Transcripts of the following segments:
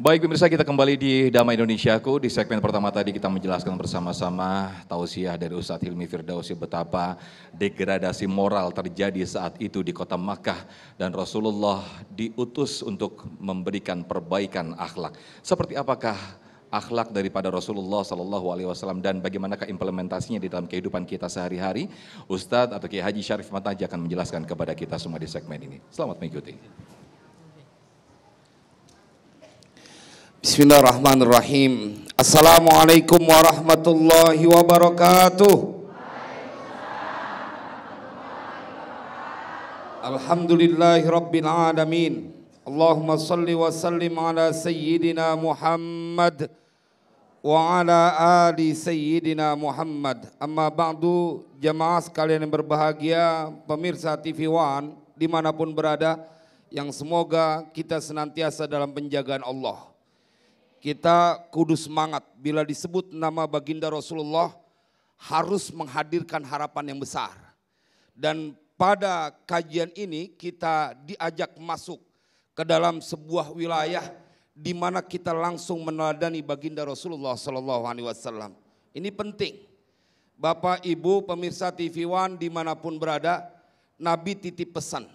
Baik pemirsa, kita kembali di Damai Indonesiaku. Di segmen pertama tadi kita menjelaskan bersama-sama tausiah dari Ustadz Hilmi Firdausi betapa degradasi moral terjadi saat itu di kota Makkah dan Rasulullah diutus untuk memberikan perbaikan akhlak. Seperti apakah akhlak daripada Rasulullah SAW dan bagaimanakah implementasinya di dalam kehidupan kita sehari-hari? Ustadz atau Kiai Haji Syarif Mataji akan menjelaskan kepada kita semua di segmen ini. Selamat mengikuti. Bismillahirrahmanirrahim. Assalamualaikum warahmatullahi wabarakatuh. Alhamdulillahi rabbil alamin. Allahumma salli wa sallim ala sayyidina Muhammad wa ala ali sayyidina Muhammad. Amma ba'du, jamaah sekalian yang berbahagia, pemirsa TV One dimanapun berada, yang semoga kita senantiasa dalam penjagaan Allah. Kita kudu semangat bila disebut nama baginda Rasulullah harus menghadirkan harapan yang besar. Dan pada kajian ini kita diajak masuk ke dalam sebuah wilayah di mana kita langsung meneladani baginda Rasulullah SAW. Ini penting. Bapak, Ibu, pemirsa TV One dimanapun berada, Nabi titip pesan.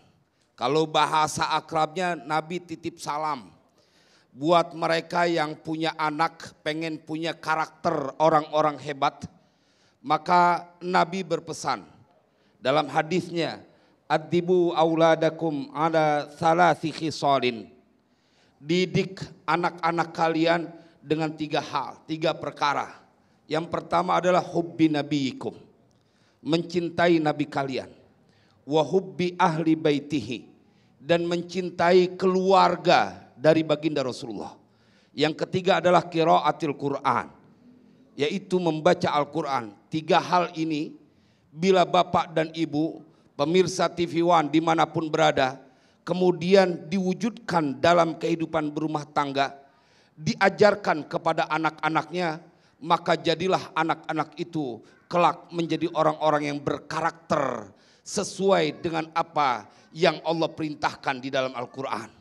Kalau bahasa akrabnya Nabi titip salam. Buat mereka yang punya anak, pengen punya karakter orang-orang hebat, maka Nabi berpesan dalam hadisnya, "Adibu auladakum ala thalathi khisalin." Didik anak-anak kalian dengan 3 hal, 3 perkara. Yang pertama adalah hubbi nabiyikum, mencintai nabi kalian. Wa hubbi ahli baitihi, dan mencintai keluarga dari baginda Rasulullah. Yang ketiga adalah qiraatil Quran, yaitu membaca Al-Quran. 3 hal ini bila bapak dan ibu, pemirsa TV One dimanapun berada, kemudian diwujudkan dalam kehidupan berumah tangga, diajarkan kepada anak-anaknya, maka jadilah anak-anak itu kelak menjadi orang-orang yang berkarakter sesuai dengan apa yang Allah perintahkan di dalam Al-Quran.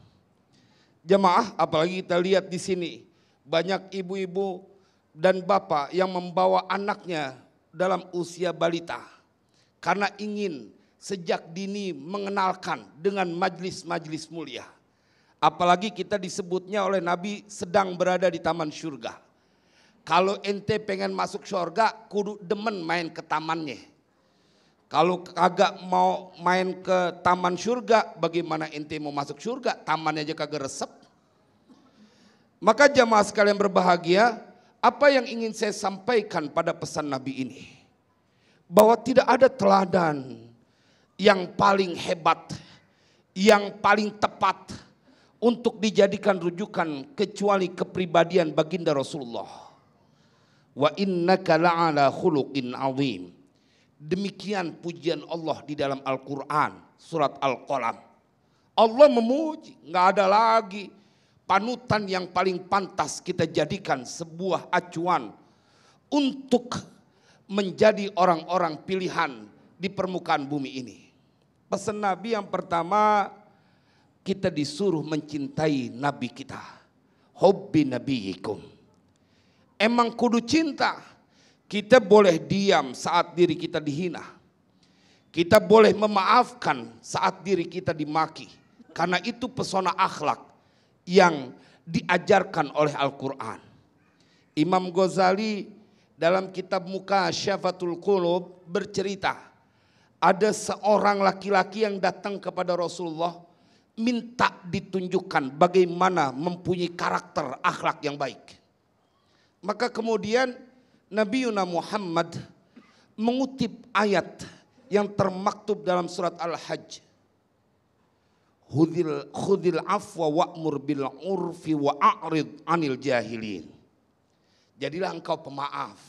Jemaah, apalagi kita lihat di sini banyak ibu-ibu dan bapak yang membawa anaknya dalam usia balita karena ingin sejak dini mengenalkan dengan majlis-majlis mulia. Apalagi kita disebutnya oleh Nabi sedang berada di taman surga. Kalau ente pengen masuk surga, kudu demen main ke tamannya. Kalau kagak mau main ke taman surga, bagaimana ente mau masuk surga? Tamannya aja kagak resep. Maka jamaah sekalian berbahagia, apa yang ingin saya sampaikan pada pesan Nabi ini? Bahwa tidak ada teladan yang paling hebat, yang paling tepat untuk dijadikan rujukan kecuali kepribadian baginda Rasulullah. Wa innaka la'ala khuluqin azim. Demikian pujian Allah di dalam Al-Quran, surat Al-Qalam. Allah memuji, nggak ada lagi panutan yang paling pantas kita jadikan sebuah acuan untuk menjadi orang-orang pilihan di permukaan bumi ini. Pesan Nabi yang pertama, kita disuruh mencintai Nabi kita. Hubbi nabiyikum. Emang kudu cinta. Kita boleh diam saat diri kita dihina. Kita boleh memaafkan saat diri kita dimaki. Karena itu pesona akhlak yang diajarkan oleh Al-Quran. Imam Ghazali dalam kitab Mukasyafatul Qulub bercerita, ada seorang laki-laki yang datang kepada Rasulullah minta ditunjukkan bagaimana mempunyai karakter akhlak yang baik. Maka kemudian Nabi Muhammad mengutip ayat yang termaktub dalam surat Al-Hajj. Khudil afwa wa'mur bil urfi wa'arid anil jahilin. Jadilah engkau pemaaf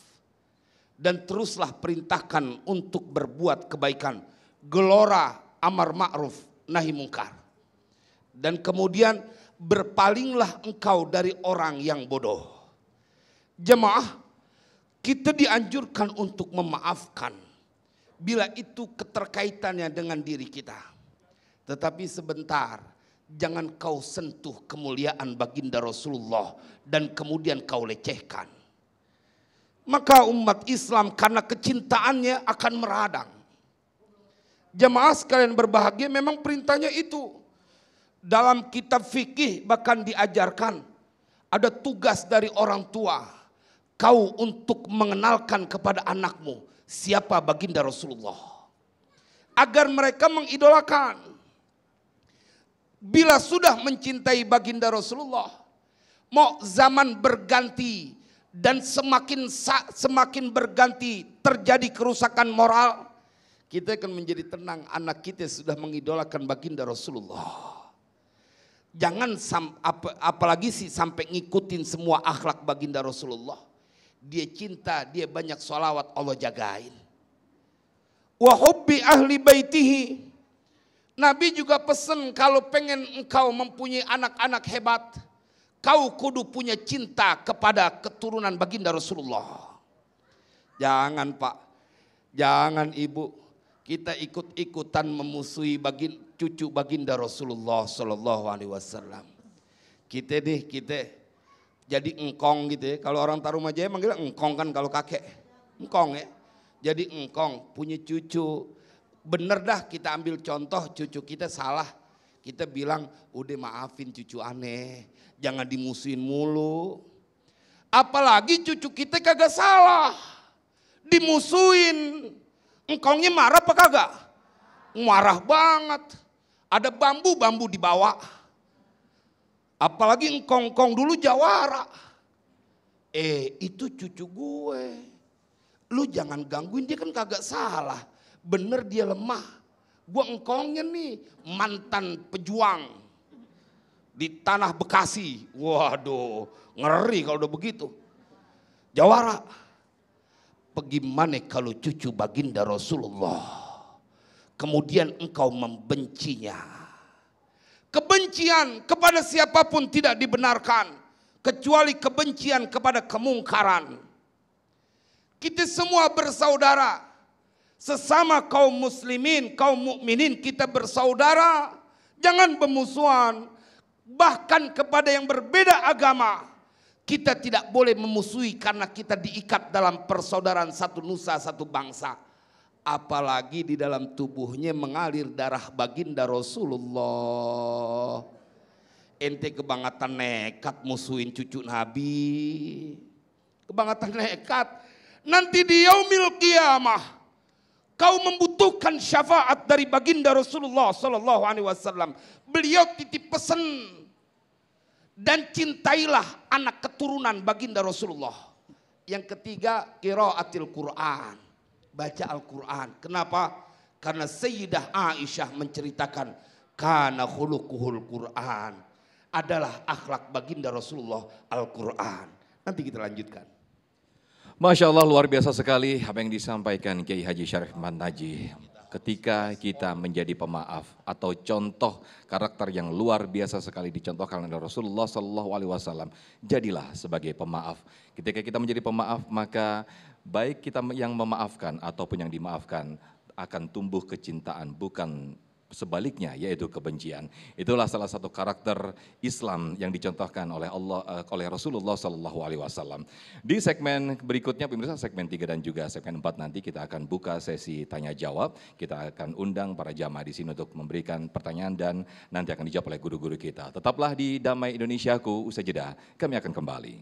dan teruslah perintahkan untuk berbuat kebaikan. Gelora amar ma'ruf nahi mungkar. Dan kemudian berpalinglah engkau dari orang yang bodoh. Jemaah, kita dianjurkan untuk memaafkan bila itu keterkaitannya dengan diri kita. Tetapi sebentar, jangan kau sentuh kemuliaan baginda Rasulullah dan kemudian kau lecehkan. Maka umat Islam karena kecintaannya akan meradang. Jemaah sekalian berbahagia, memang perintahnya itu. Dalam kitab fikih bahkan diajarkan ada tugas dari orang tua. Kau untuk mengenalkan kepada anakmu siapa baginda Rasulullah. Agar mereka mengidolakan. Bila sudah mencintai baginda Rasulullah, mau zaman berganti dan semakin berganti terjadi kerusakan moral, kita akan menjadi tenang, anak kita sudah mengidolakan baginda Rasulullah. Jangan apalagi sih sampai ngikutin semua akhlak baginda Rasulullah. Dia cinta, dia banyak sholawat, Allah jagain. Wa hubbi ahli baitihi. Nabi juga pesan kalau pengen engkau mempunyai anak-anak hebat, kau kudu punya cinta kepada keturunan baginda Rasulullah. Jangan Pak, jangan Ibu, kita ikut-ikutan memusuhi cucu baginda Rasulullah Sallallahu Alaihi Wasallam. Kita jadi engkong gitu ya. Kalau orang Tarumajaya manggil engkong kan kalau kakek, engkong ya. Jadi engkong punya cucu. Bener dah kita ambil contoh cucu kita salah. Kita bilang udah maafin cucu aneh. Jangan dimusuhin mulu. Apalagi cucu kita kagak salah. Dimusuhin. Engkongnya marah apa kagak? Marah banget. Ada bambu dibawa. Apalagi engkong-engkong dulu jawara. Itu cucu gue. Lu jangan gangguin, dia kan kagak salah. Bener dia lemah. Gua engkongnya nih mantan pejuang di tanah Bekasi. Waduh, ngeri kalau udah begitu. Jawara. Bagaimana kalau cucu baginda Rasulullah kemudian engkau membencinya? Kebencian kepada siapapun tidak dibenarkan kecuali kebencian kepada kemungkaran. Kita semua bersaudara. Sesama kaum muslimin, kaum mukminin kita bersaudara. Jangan bermusuhan. Bahkan kepada yang berbeda agama. Kita tidak boleh memusuhi karena kita diikat dalam persaudaraan satu nusa, satu bangsa. Apalagi di dalam tubuhnya mengalir darah baginda Rasulullah. Ente kebangetan nekat musuhin cucu Nabi. Kebangetan nekat. Nanti di yaumil qiyamah kau membutuhkan syafaat dari baginda Rasulullah Sallallahu Alaihi Wasallam. Beliau titip pesan dan cintailah anak keturunan baginda Rasulullah. Yang ketiga, qiraatil Quran, baca Al-Quran. Kenapa? Karena Sayyidah Aisyah menceritakan kana khuluquhul Quran, adalah akhlak baginda Rasulullah Al-Quran. Nanti kita lanjutkan. Masya Allah, luar biasa sekali apa yang disampaikan Kiai Haji Syarif Mantaji. Ketika kita menjadi pemaaf atau contoh karakter yang luar biasa sekali dicontohkan oleh Rasulullah Sallallahu Alaihi Wasallam, jadilah sebagai pemaaf. Ketika kita menjadi pemaaf, maka baik kita yang memaafkan ataupun yang dimaafkan akan tumbuh kecintaan, bukan sebaliknya, yaitu kebencian. Itulah salah satu karakter Islam yang dicontohkan oleh oleh Rasulullah Sallallahu Alaihi Wasallam. Di segmen berikutnya, pemirsa, segmen 3 dan juga segmen 4 nanti kita akan buka sesi tanya jawab. Kita akan undang para jamaah di sini untuk memberikan pertanyaan dan nanti akan dijawab oleh guru-guru kita. Tetaplah di Damai Indonesiaku, usai jeda kami akan kembali.